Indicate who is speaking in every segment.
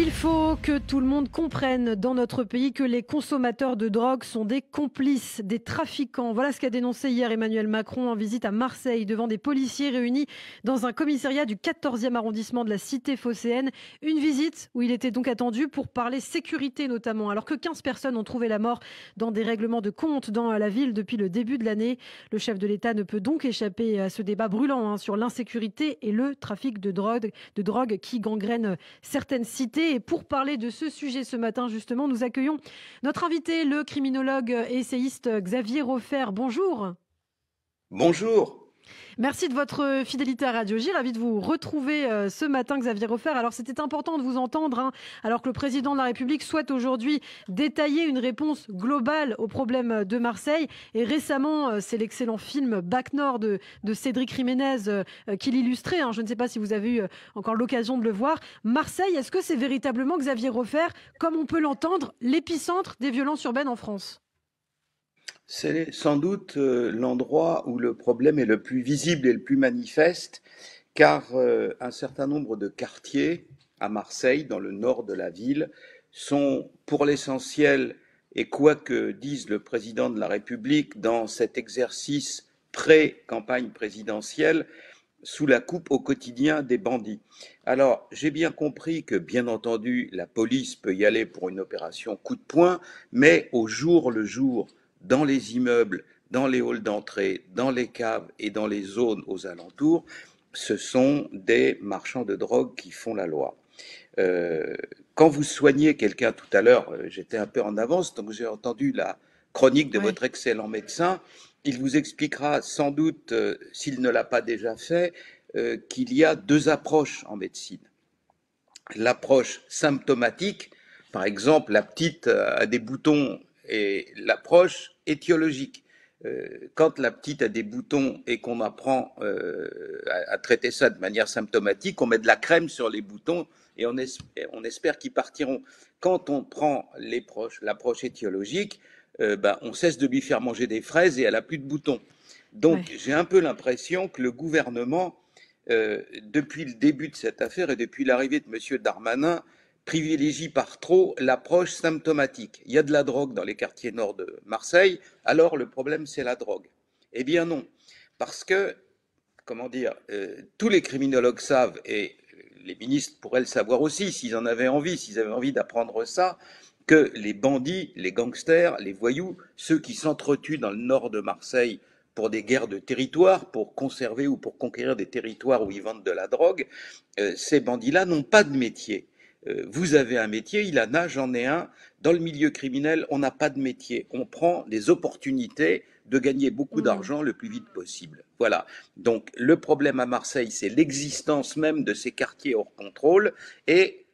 Speaker 1: Il faut que tout le monde comprenne dans notre pays que les consommateurs de drogue sont des complices, des trafiquants. Voilà ce qu'a dénoncé hier Emmanuel Macron en visite à Marseille devant des policiers réunis dans un commissariat du 14e arrondissement de la cité phocéenne. Une visite où il était donc attendu pour parler sécurité notamment. Alors que 15 personnes ont trouvé la mort dans des règlements de compte dans la ville depuis le début de l'année. Le chef de l'État ne peut donc échapper à ce débat brûlant sur l'insécurité et le trafic de drogue qui gangrène certaines cités. Et pour parler de ce sujet ce matin, justement, nous accueillons notre invité, le criminologue et essayiste Xavier Roffer. Bonjour.
Speaker 2: Bonjour.
Speaker 1: Merci de votre fidélité à Radio J. Ravi de vous retrouver ce matin, Xavier Roffer. Alors, c'était important de vous entendre, alors que le président de la République souhaite aujourd'hui détailler une réponse globale aux problèmes de Marseille. Et récemment, c'est l'excellent film Bac Nord de Cédric Jiménez qui l'illustrait. Je ne sais pas si vous avez eu encore l'occasion de le voir. Marseille, est-ce que c'est véritablement, Xavier Roffer, comme on peut l'entendre, l'épicentre des violences urbaines en France ?
Speaker 2: C'est sans doute l'endroit où le problème est le plus visible et le plus manifeste, car un certain nombre de quartiers à Marseille, dans le nord de la ville, sont pour l'essentiel, et quoi que dise le président de la République dans cet exercice pré-campagne présidentielle, sous la coupe au quotidien des bandits. Alors, j'ai bien compris que, bien entendu, la police peut y aller pour une opération coup de poing, mais au jour le jour, dans les immeubles, dans les halls d'entrée, dans les caves et dans les zones aux alentours, ce sont des marchands de drogue qui font la loi. Euh, Quand vous soignez quelqu'un tout à l'heure, j'étais un peu en avance, donc j'ai entendu la chronique de
Speaker 1: Ouais.
Speaker 2: votre excellent médecin. Il vous expliquera sans doute, s'il ne l'a pas déjà fait, qu'il y a deux approches en médecine. L'approche symptomatique, par exemple, la petite a des boutons, et l'approche étiologique. Quand la petite a des boutons et qu'on apprend à traiter ça de manière symptomatique, on met de la crème sur les boutons et on espère qu'ils partiront. Quand on prend l'approche étiologique, on cesse de lui faire manger des fraises et elle a plus de boutons. Donc
Speaker 1: Ouais.
Speaker 2: j'ai un peu l'impression que le gouvernement, depuis le début de cette affaire et depuis l'arrivée de M. Darmanin, privilégie par trop l'approche symptomatique. Il y a de la drogue dans les quartiers nord de Marseille, alors le problème c'est la drogue. Eh bien non, parce que, comment dire, tous les criminologues savent, et les ministres pourraient le savoir aussi s'ils en avaient envie, s'ils avaient envie d'apprendre ça, que les bandits, les gangsters, les voyous, ceux qui s'entretuent dans le nord de Marseille pour des guerres de territoire, pour conserver ou pour conquérir des territoires où ils vendent de la drogue, ces bandits-là n'ont pas de métier. Vous avez un métier, il en a, j'en ai un. Dans le milieu criminel, on n'a pas de métier. On prend des opportunités de gagner beaucoup
Speaker 1: Mmh.
Speaker 2: d'argent le plus vite possible. Voilà. Donc le problème à Marseille, c'est l'existence même de ces quartiers hors contrôle et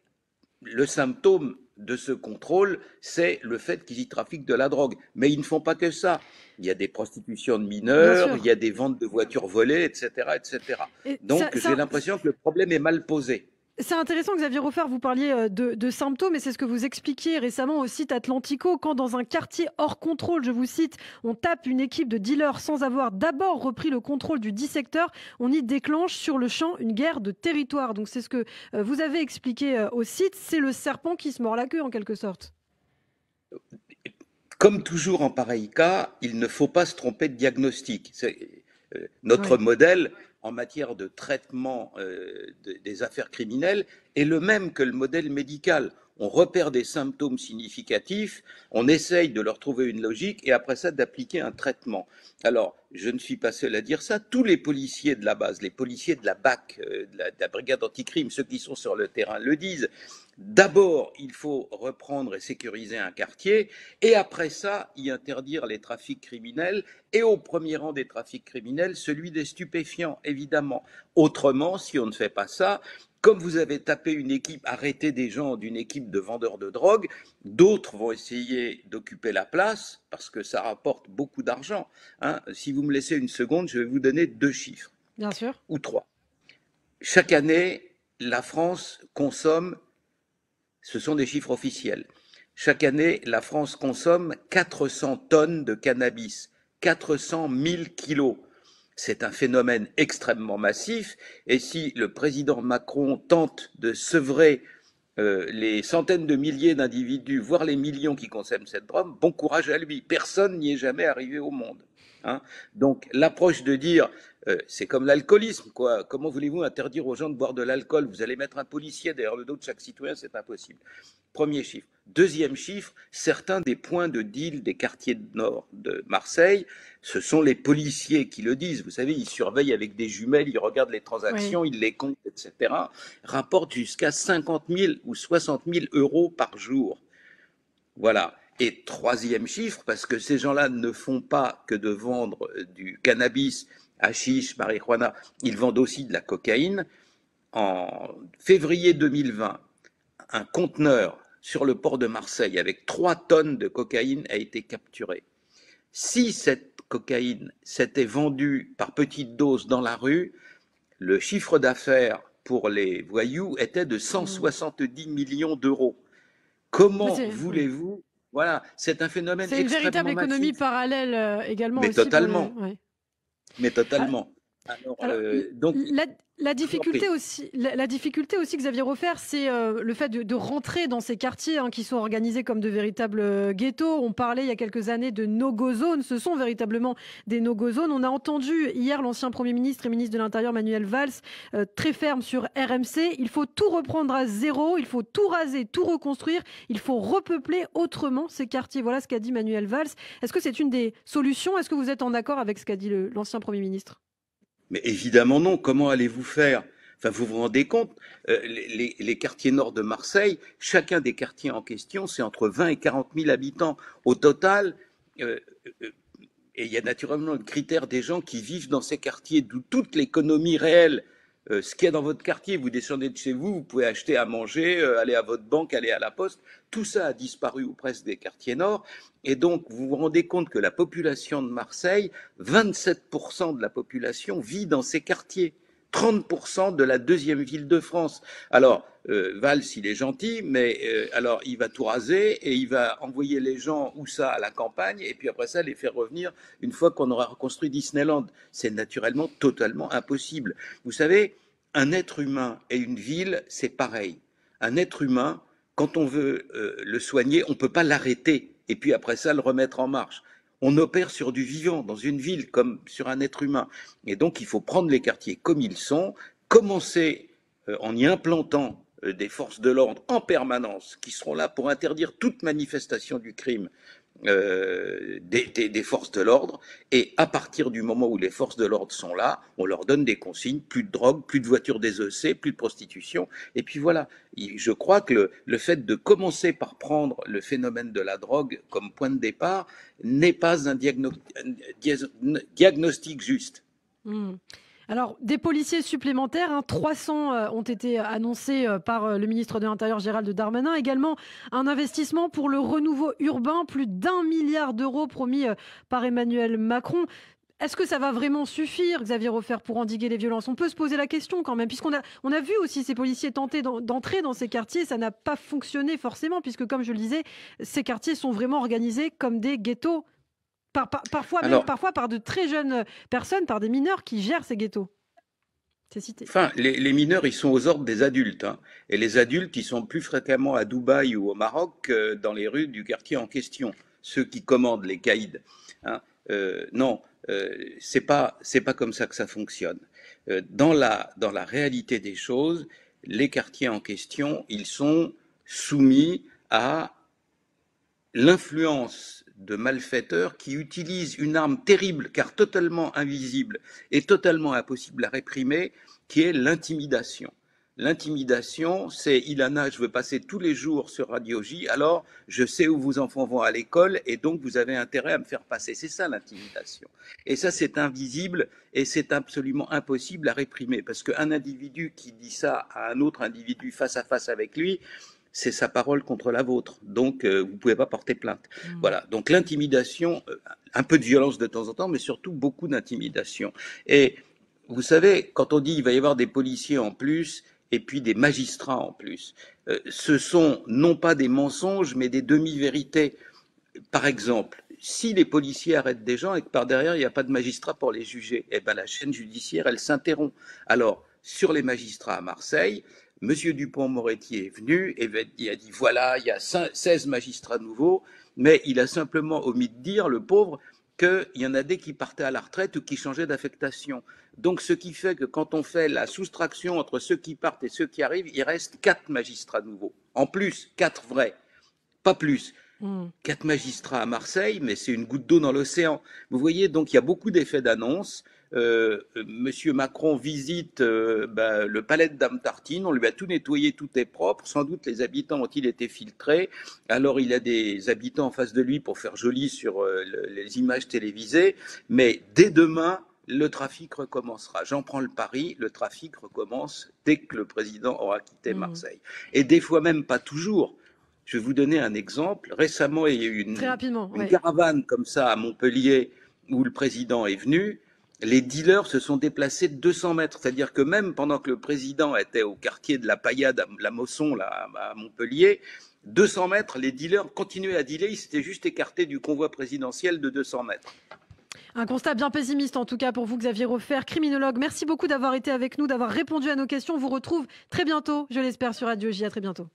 Speaker 2: le symptôme de ce contrôle, c'est le fait qu'ils y trafiquent de la drogue. Mais ils ne font pas que ça. Il y a des prostitutions de
Speaker 1: Bien
Speaker 2: mineurs, il y
Speaker 1: sûr.
Speaker 2: a des ventes de voitures volées, etc., etc.
Speaker 1: Et
Speaker 2: Donc j'ai l'impression que le problème est mal posé.
Speaker 1: c'est intéressant, Xavier Roffer, vous parliez de symptômes, et c'est ce que vous expliquiez récemment au site Atlantico, quand dans un quartier hors contrôle, je vous cite, on tape une équipe de dealers sans avoir d'abord repris le contrôle du dit secteur, on y déclenche sur le champ une guerre de territoire. Donc c'est ce que vous avez expliqué au site, c'est le serpent qui se mord la queue en quelque sorte.
Speaker 2: Comme toujours en pareil cas, il ne faut pas se tromper de diagnostic. Notre
Speaker 1: Ouais.
Speaker 2: modèle en matière de traitement des affaires criminelles est le même que le modèle médical. On repère des symptômes significatifs, on essaye de leur trouver une logique et après ça d'appliquer un traitement. Alors, je ne suis pas seul à dire ça, tous les policiers de la base, les policiers de la BAC, de la brigade anticrime, ceux qui sont sur le terrain le disent. D'abord, il faut reprendre et sécuriser un quartier, et après ça, y interdire les trafics criminels, et au premier rang des trafics criminels, celui des stupéfiants, évidemment. Autrement, si on ne fait pas ça, comme vous avez tapé une équipe, arrêté des gens d'une équipe de vendeurs de drogue, d'autres vont essayer d'occuper la place, parce que ça rapporte beaucoup d'argent. Si vous me laissez une seconde, je vais vous donner deux chiffres,
Speaker 1: Bien sûr.
Speaker 2: ou trois. Chaque année, la France consomme, ce sont des chiffres officiels. Chaque année, la France consomme 400 tonnes de cannabis, 400 000 kilos. C'est un phénomène extrêmement massif et si le président Macron tente de sevrer les centaines de milliers d'individus, voire les millions qui consomment cette drogue, bon courage à lui. Personne n'y est jamais arrivé au monde. Hein. Donc l'approche de dire, c'est comme l'alcoolisme, quoi. Comment voulez-vous interdire aux gens de boire de l'alcool? Vous allez mettre un policier derrière le dos de chaque citoyen, c'est impossible. Premier chiffre. Deuxième chiffre, certains des points de deal des quartiers nord de Marseille, ce sont les policiers qui le disent. Vous savez, ils surveillent avec des jumelles, ils regardent les
Speaker 1: Oui.
Speaker 2: transactions, ils les comptent, etc. Rapportent jusqu'à 50 000 ou 60 000 euros par jour. Voilà. Et troisième chiffre, parce que ces gens-là ne font pas que de vendre du cannabis, hashish, marijuana, ils vendent aussi de la cocaïne. En février 2020, un conteneur sur le port de Marseille avec 3 tonnes de cocaïne a été capturé. Si cette cocaïne s'était vendue par petites doses dans la rue, le chiffre d'affaires pour les voyous était de
Speaker 1: Mm.
Speaker 2: 170 millions d'euros. Comment
Speaker 1: Oui.
Speaker 2: voulez-vous? Voilà, c'est un phénomène
Speaker 1: C'est une véritable
Speaker 2: extrêmement
Speaker 1: économie
Speaker 2: massif,
Speaker 1: parallèle également
Speaker 2: mais
Speaker 1: aussi pour le.
Speaker 2: totalement,
Speaker 1: Ouais.
Speaker 2: mais
Speaker 1: Ah,
Speaker 2: totalement. Alors,
Speaker 1: alors,
Speaker 2: donc,
Speaker 1: la, la
Speaker 2: je vous en prie.
Speaker 1: difficulté aussi, la difficulté aussi, Xavier Refer, c'est le fait de rentrer dans ces quartiers hein, qui sont organisés comme de véritables ghettos. On parlait il y a quelques années de no-go zones. Ce sont véritablement des no-go zones. On a entendu hier l'ancien Premier ministre et ministre de l'Intérieur Manuel Valls très ferme sur RMC. Il faut tout reprendre à zéro. Il faut tout raser, tout reconstruire. Il faut repeupler autrement ces quartiers. Voilà ce qu'a dit Manuel Valls. Est-ce que c'est une des solutions? Est-ce que vous êtes en accord avec ce qu'a dit l'ancien Premier ministre?
Speaker 2: Mais évidemment non, comment allez-vous faire? Enfin, vous vous rendez compte, les quartiers nord de Marseille, chacun des quartiers en question, c'est entre 20 et 40 000 habitants. Au total, euh, euh, et il y a naturellement le critère des gens qui vivent dans ces quartiers, d'où toute l'économie réelle. Ce qu'il y a dans votre quartier, vous descendez de chez vous, vous pouvez acheter à manger, aller à votre banque, aller à la poste. Tout ça a disparu ou presque des quartiers nord. Et donc, vous vous rendez compte que la population de Marseille, 27% de la population vit dans ces quartiers. 30% de la deuxième ville de France. Alors, Valls, il est gentil, mais alors il va tout raser et il va envoyer les gens où ça à la campagne et puis après ça les faire revenir une fois qu'on aura reconstruit Disneyland. C'est naturellement totalement impossible. Vous savez, un être humain et une ville, c'est pareil. Un être humain, quand on veut le soigner, on ne peut pas l'arrêter et puis après ça le remettre en marche. On opère sur du vivant dans une ville comme sur un être humain. Et donc il faut prendre les quartiers comme ils sont, commencer en y implantant des forces de l'ordre en permanence qui seront là pour interdire toute manifestation du crime des forces de l'ordre. Et à partir du moment où les forces de l'ordre sont là, on leur donne des consignes, plus de drogue, plus de voitures des EC, plus de prostitution. Et puis voilà, je crois que le fait de commencer par prendre le phénomène de la drogue comme point de départ n'est pas un diagnostic juste.
Speaker 1: Hmm. Alors, des policiers supplémentaires, hein, 300 ont été annoncés par le ministre de l'Intérieur Gérald Darmanin. Également, un investissement pour le renouveau urbain, plus d'1 milliard d'euros promis par Emmanuel Macron. Est-ce que ça va vraiment suffire, Xavier Refer, pour endiguer les violences? On peut se poser la question quand même, puisqu'on a vu aussi ces policiers tenter d'entrer dans ces quartiers. Ça n'a pas fonctionné forcément, puisque comme je le disais, ces quartiers sont vraiment organisés comme des ghettos. Parfois même
Speaker 2: Alors,
Speaker 1: parfois par de très jeunes personnes, par des mineurs qui gèrent ces ghettos. C'est cité.
Speaker 2: enfin, les mineurs, ils sont aux ordres des adultes. Hein. Et les adultes, ils sont plus fréquemment à Dubaï ou au Maroc que dans les rues du quartier en question. Ceux qui commandent les caïds. Hein. Non, c'est pas comme ça que ça fonctionne. Dans la réalité des choses, les quartiers en question, ils sont soumis à l'influence de malfaiteurs qui utilisent une arme terrible car totalement invisible et totalement impossible à réprimer, qui est l'intimidation. L'intimidation, c'est Ilana, je veux passer tous les jours sur Radio J, alors je sais où vos enfants vont à l'école et donc vous avez intérêt à me faire passer. C'est ça l'intimidation. Et ça, c'est invisible et c'est absolument impossible à réprimer parce qu'un individu qui dit ça à un autre individu face à face avec lui, c'est sa parole contre la vôtre. Donc, vous ne pouvez pas porter plainte.
Speaker 1: Mm.
Speaker 2: Voilà. Donc, l'intimidation, un peu de violence de temps en temps, mais surtout beaucoup d'intimidation. Et vous savez, quand on dit qu'il va y avoir des policiers en plus, et puis des magistrats en plus, ce sont non pas des mensonges, mais des demi-vérités. Par exemple, si les policiers arrêtent des gens et que par derrière, il n'y a pas de magistrat pour les juger, eh ben, la chaîne judiciaire, elle s'interrompt. Alors, sur les magistrats à Marseille, Monsieur Dupond-Moretti est venu et il a dit voilà, il y a 16 magistrats nouveaux, mais il a simplement omis de dire, le pauvre, qu'il y en a des qui partaient à la retraite ou qui changeaient d'affectation. Donc ce qui fait que quand on fait la soustraction entre ceux qui partent et ceux qui arrivent, il reste 4 magistrats nouveaux. En plus, 4 vrais, pas plus. 4 magistrats à Marseille, mais c'est une goutte d'eau dans l'océan. Vous voyez, donc il y a beaucoup d'effets d'annonce. Monsieur Macron visite le palais de Dame Tartine, on lui a tout nettoyé, tout est propre, sans doute les habitants ont-ils été filtrés, alors il a des habitants en face de lui pour faire joli sur les images télévisées, mais dès demain, le trafic recommencera. J'en prends le pari, le trafic recommence dès que le président aura quitté Marseille. Et des fois même pas toujours. Je vais vous donner un exemple. Récemment, il y a eu
Speaker 1: Très rapidement,
Speaker 2: une caravane comme ça à Montpellier où le président est venu. Les dealers se sont déplacés de 200 mètres. C'est-à-dire que même pendant que le président était au quartier de la Paillade, à la Mosson, là, à Montpellier, 200 mètres, les dealers continuaient à dealer. Ils s'étaient juste écartés du convoi présidentiel de 200 mètres.
Speaker 1: Un constat bien pessimiste en tout cas pour vous, Xavier Roffer, criminologue. Merci beaucoup d'avoir été avec nous, d'avoir répondu à nos questions. On vous retrouve très bientôt, je l'espère, sur Radio J. À très bientôt.